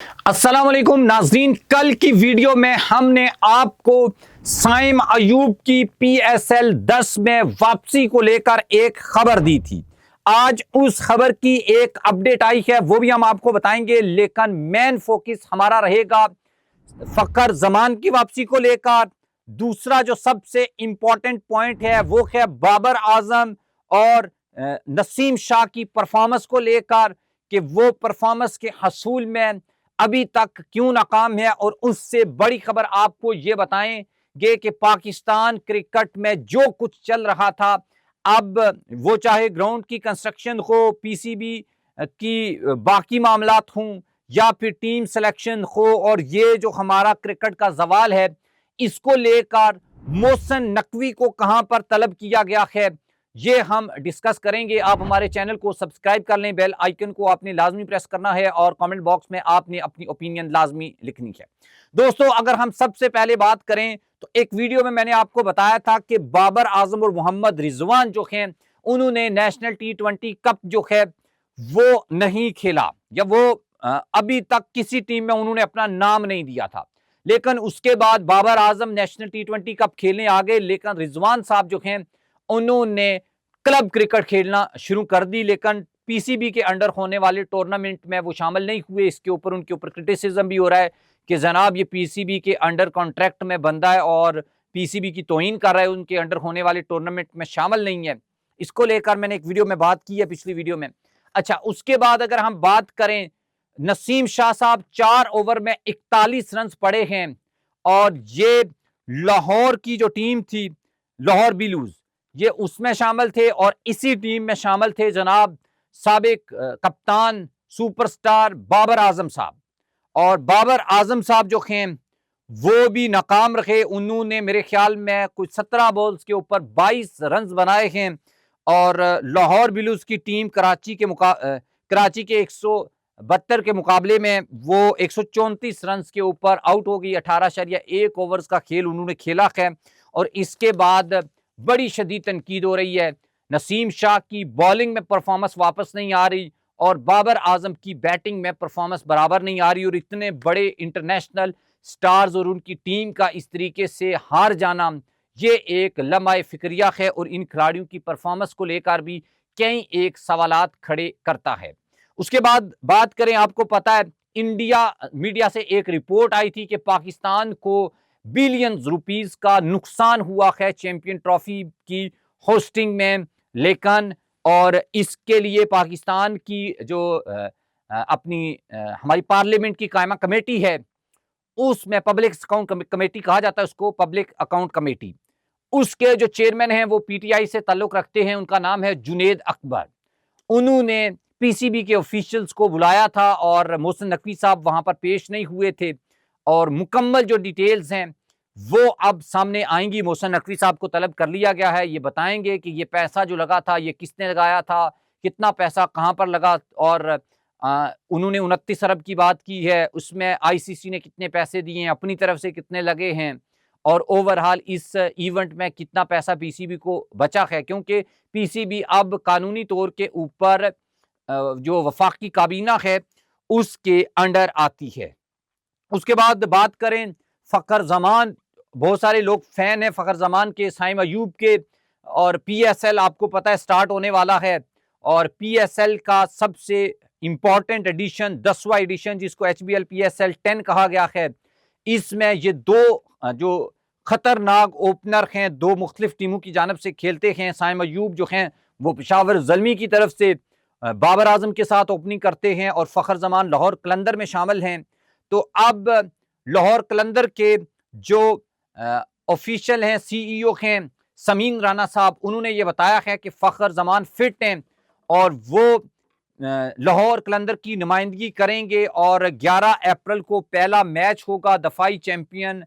अस्सलाम वालेकुम नाज़रीन, कल की वीडियो में हमने आपको साइम अयूब की पीएसएल 10 में वापसी को लेकर एक खबर दी थी। आज उस खबर की एक अपडेट आई है, वो भी हम आपको बताएंगे, लेकिन मेन फोकस हमारा रहेगा फखर जमान की वापसी को लेकर। दूसरा जो सबसे इंपॉर्टेंट पॉइंट है वो है बाबर आजम और नसीम शाह की परफॉर्मेंस को लेकर, कि वो परफॉर्मेंस के हसूल में अभी तक क्यों नाकाम है। और उससे बड़ी खबर आपको ये बताएंगे कि पाकिस्तान क्रिकेट में जो कुछ चल रहा था, अब वो चाहे ग्राउंड की कंस्ट्रक्शन हो, पीसीबी की बाकी मामलात हों, या फिर टीम सिलेक्शन हो, और ये जो हमारा क्रिकेट का सवाल है, इसको लेकर मोहसिन नकवी को कहां पर तलब किया गया है, ये हम डिस्कस करेंगे। आप हमारे चैनल को सब्सक्राइब कर लें, बेल आइकन को आपने लाजमी प्रेस करना है, और कमेंट बॉक्स में आपने अपनी ओपिनियन लाजमी लिखनी है। दोस्तों, अगर हम सबसे पहले बात करें तो एक वीडियो में मैंने आपको बताया था कि बाबर आजम और मोहम्मद रिजवान जो हैं, उन्होंने नेशनल T20 कप जो है वो नहीं खेला, या वो अभी तक किसी टीम में उन्होंने अपना नाम नहीं दिया था। लेकिन उसके बाद Babar Azam national T20 cup खेलने आ गए, लेकिन रिजवान साहब जो हैं उन्होंने क्लब क्रिकेट खेलना शुरू कर दी, लेकिन पीसीबी के अंडर होने वाले टूर्नामेंट में वो शामिल नहीं हुए। इसके ऊपर उनके ऊपर क्रिटिसिज्म भी हो रहा है कि जनाब ये पीसीबी के अंडर कॉन्ट्रैक्ट में बंदा है और पीसीबी की तौहीन कर रहा है, उनके अंडर होने वाले टूर्नामेंट में शामिल नहीं है। इसको लेकर मैंने एक वीडियो में बात की है, पिछली वीडियो में। अच्छा, उसके बाद अगर हम बात करें, नसीम शाह साहब 4 ओवर में 41 रन पड़े हैं, और ये लाहौर की जो टीम थी, लाहौर बिलूज, ये उसमें शामिल थे, और इसी टीम में शामिल थे जनाब साबिक कप्तान सुपरस्टार बाबर आजम साहब। और बाबर आजम साहब जो हैं वो भी नाकाम रहे। उन्होंने मेरे ख्याल में कुछ 17 बॉल्स के ऊपर 22 रन बनाए हैं, और लाहौर बिलूज की टीम कराची के 172 के मुकाबले में वो 134 रन के ऊपर आउट हो गई। 18.1 ओवर्स का खेल उन्होंने खेला है, और इसके बाद बड़ी शदीद तनकीद हो रही है। नसीम शाह की बॉलिंग में परफॉर्मेंस वापस नहीं आ रही, और बाबर आजम की बैटिंग में परफॉर्मेंस बराबर नहीं आ रही, और इतने बड़े इंटरनेशनल स्टार्स और उनकी टीम का इस तरीके से हार जाना, ये एक लम्हा फिक्रिया है, और इन खिलाड़ियों की परफॉर्मेंस को लेकर भी कई एक सवालात खड़े करता है। उसके बाद बात करें, आपको पता है इंडिया मीडिया से एक रिपोर्ट आई थी कि पाकिस्तान को बिलियंस रुपीस का नुकसान हुआ है चैंपियन ट्रॉफी की होस्टिंग में। लेकिन और इसके लिए पाकिस्तान की जो अपनी हमारी पार्लियामेंट की कायमा कमेटी है, उसमें पब्लिक अकाउंट कमेटी कहा जाता है उसको, पब्लिक अकाउंट कमेटी, उसके जो चेयरमैन हैं वो पीटीआई से ताल्लुक रखते हैं, उनका नाम है जुनेद अकबर। उन्होंने पीसीबी के ऑफिशियल्स को बुलाया था, और मोहसिन नकवी साहब वहां पर पेश नहीं हुए थे, और मुकम्मल जो डिटेल्स हैं वो अब सामने आएंगी। मोहसिन नकवी साहब को तलब कर लिया गया है, ये बताएंगे कि ये पैसा जो लगा था ये किसने लगाया था, कितना पैसा कहां पर लगा, और उन्होंने 29 अरब की बात की है, उसमें आईसीसी ने कितने पैसे दिए हैं, अपनी तरफ से कितने लगे हैं, और ओवरऑल इस इवेंट में कितना पैसा पीसीबी को बचा है, क्योंकि पीसीबी अब कानूनी तौर के ऊपर जो वफाकी काबीना है उसके अंडर आती है। उसके बाद बात करें फखर जमान, बहुत सारे लोग फैन हैं फखर जमान के, साइम अयूब के, और पीएसएल आपको पता है स्टार्ट होने वाला है, और पीएसएल का सबसे इंपॉर्टेंट एडिशन 10वां एडिशन, जिसको एचबीएल पीएसएल 10 कहा गया है, इसमें ये दो जो खतरनाक ओपनर हैं, दो मुख्तलिफ टीमों की जानब से खेलते हैं। साइम अयूब जो हैं वो पेशावर जलमी की तरफ से बाबर आजम के साथ ओपनिंग करते हैं, और फखर जमान लाहौर कलंदर में शामिल हैं। तो अब लाहौर कलंदर के जो ऑफिशियल हैं, सीईओ हैं समीन राना साहब, उन्होंने ये बताया है कि फखर जमान फिट हैं, और वो लाहौर कलंदर की नुमाइंदगी करेंगे, और 11 अप्रैल को पहला मैच होगा दफाई चैंपियन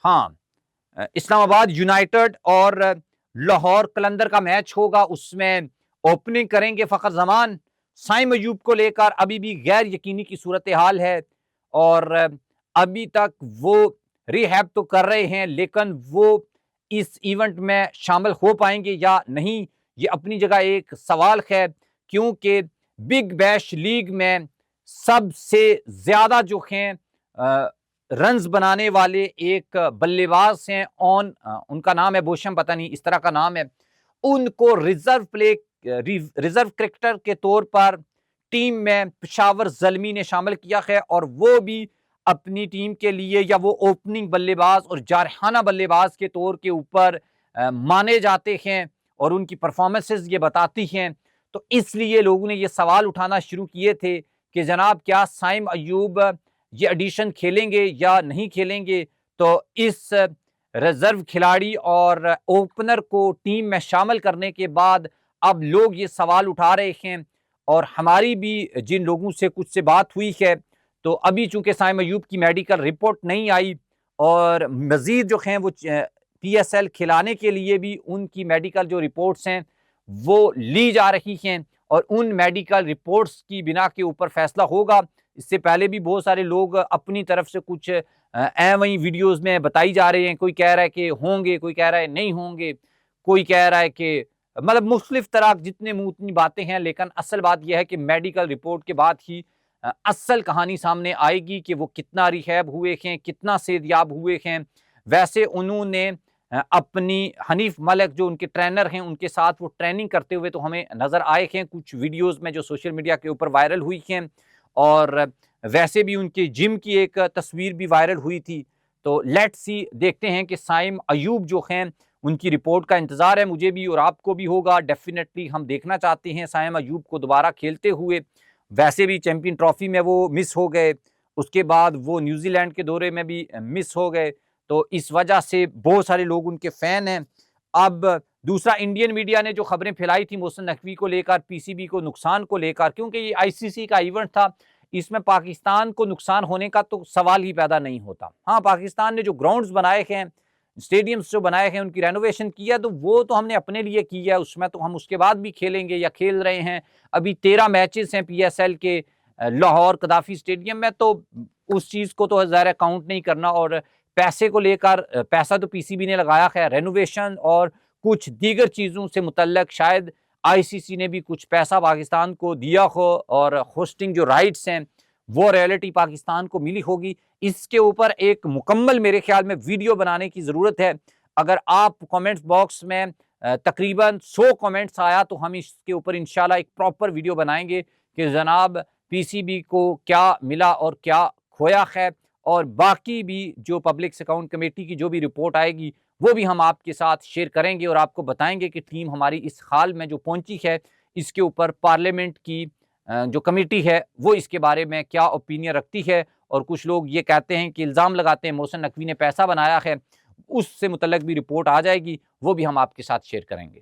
हाँ इस्लामाबाद यूनाइटेड और लाहौर कलंदर का मैच होगा, उसमें ओपनिंग करेंगे फखर जमान। साइम अयूब को लेकर अभी भी गैर यकीनी की सूरत हाल है, और अभी तक वो रिहैब तो कर रहे हैं, लेकिन वो इस इवेंट में शामिल हो पाएंगे या नहीं, ये अपनी जगह एक सवाल है, क्योंकि बिग बैश लीग में सबसे ज्यादा जो हैं रन्स बनाने वाले एक बल्लेबाज हैं उनका नाम है बोशम, पता नहीं इस तरह का नाम है, उनको रिजर्व क्रिकेटर के तौर पर टीम में पेशावर ज़ल्मी ने शामिल किया है और वो भी अपनी टीम के लिए या वो ओपनिंग बल्लेबाज और जारहाना बल्लेबाज के तौर के ऊपर माने जाते हैं और उनकी परफॉर्मेंसेस ये बताती हैं। तो इसलिए लोगों ने ये सवाल उठाना शुरू किए थे कि जनाब क्या साइम अयूब ये एडिशन खेलेंगे या नहीं खेलेंगे। तो इस रिजर्व खिलाड़ी और ओपनर को टीम में शामिल करने के बाद अब लोग ये सवाल उठा रहे हैं और हमारी भी जिन लोगों से कुछ से बात हुई है, तो अभी चूंकि साइम अयूब की मेडिकल रिपोर्ट नहीं आई और मजीद जो हैं वो PSL खिलाने के लिए भी उनकी मेडिकल जो रिपोर्ट्स हैं वो ली जा रही हैं और उन मेडिकल रिपोर्ट्स की बिना के ऊपर फैसला होगा। इससे पहले भी बहुत सारे लोग अपनी तरफ से कुछ वही वीडियोस में बताई जा रहे हैं, कोई कह रहा है कि होंगे, कोई कह रहा है नहीं होंगे, कोई कह रहा है कि मतलब मुख्तलिफ तरह जितने मुंह उतनी बातें हैं। लेकिन असल बात यह है कि मेडिकल रिपोर्ट के बाद ही असल कहानी सामने आएगी कि वो कितना रिहैब हुए हैं, कितना सेहतयाब हुए हैं। वैसे उन्होंने अपनी हनीफ मलिक जो उनके ट्रेनर हैं उनके साथ वो ट्रेनिंग करते हुए तो हमें नज़र आए हैं कुछ वीडियोस में जो सोशल मीडिया के ऊपर वायरल हुई हैं और वैसे भी उनके जिम की एक तस्वीर भी वायरल हुई थी। तो लेट्स सी, देखते हैं कि साइम अयूब जो हैं उनकी रिपोर्ट का इंतज़ार है, मुझे भी और आपको भी होगा। डेफिनेटली हम देखना चाहते हैं साइम अयूब को दोबारा खेलते हुए। वैसे भी चैंपियन ट्रॉफी में वो मिस हो गए, उसके बाद वो न्यूजीलैंड के दौरे में भी मिस हो गए, तो इस वजह से बहुत सारे लोग उनके फ़ैन हैं। अब दूसरा, इंडियन मीडिया ने जो खबरें फैलाई थी मोहसिन नकवी को लेकर, PCB को नुकसान को लेकर, क्योंकि ये ICC का इवेंट था, इसमें पाकिस्तान को नुकसान होने का तो सवाल ही पैदा नहीं होता। हाँ, पाकिस्तान ने जो ग्राउंड्स बनाए हैं, स्टेडियम्स जो बनाए हैं, उनकी रेनोवेशन की है, तो वो तो हमने अपने लिए की है, उसमें तो हम उसके बाद भी खेलेंगे या खेल रहे हैं। अभी 13 मैचेस हैं PSL के लाहौर कदाफी स्टेडियम में, तो उस चीज़ को तो ज़ाहिर काउंट नहीं करना। और पैसे को लेकर, पैसा तो PCB ने लगाया है, रेनोवेशन और कुछ दीगर चीज़ों से मुतल्लक शायद ICC ने भी कुछ पैसा पाकिस्तान को दिया हो और होस्टिंग जो राइट्स हैं वो रॉयल्टी पाकिस्तान को मिली होगी। इसके ऊपर एक मुकम्मल मेरे ख्याल में वीडियो बनाने की ज़रूरत है। अगर आप कमेंट्स बॉक्स में तकरीबन 100 कमेंट्स आया तो हम इसके ऊपर इंशाल्लाह एक प्रॉपर वीडियो बनाएंगे कि जनाब PCB को क्या मिला और क्या खोया है, और बाकी भी जो पब्लिक अकाउंट कमेटी की जो भी रिपोर्ट आएगी वो भी हम आपके साथ शेयर करेंगे और आपको बताएंगे कि टीम हमारी इस हाल में जो पहुंची है इसके ऊपर पार्लियामेंट की जो कमेटी है वो इसके बारे में क्या ओपिनियन रखती है। और कुछ लोग ये कहते हैं कि इल्ज़ाम लगाते हैं मोहसिन नकवी ने पैसा बनाया है, उससे मुतल्लक भी रिपोर्ट आ जाएगी, वो भी हम आपके साथ शेयर करेंगे।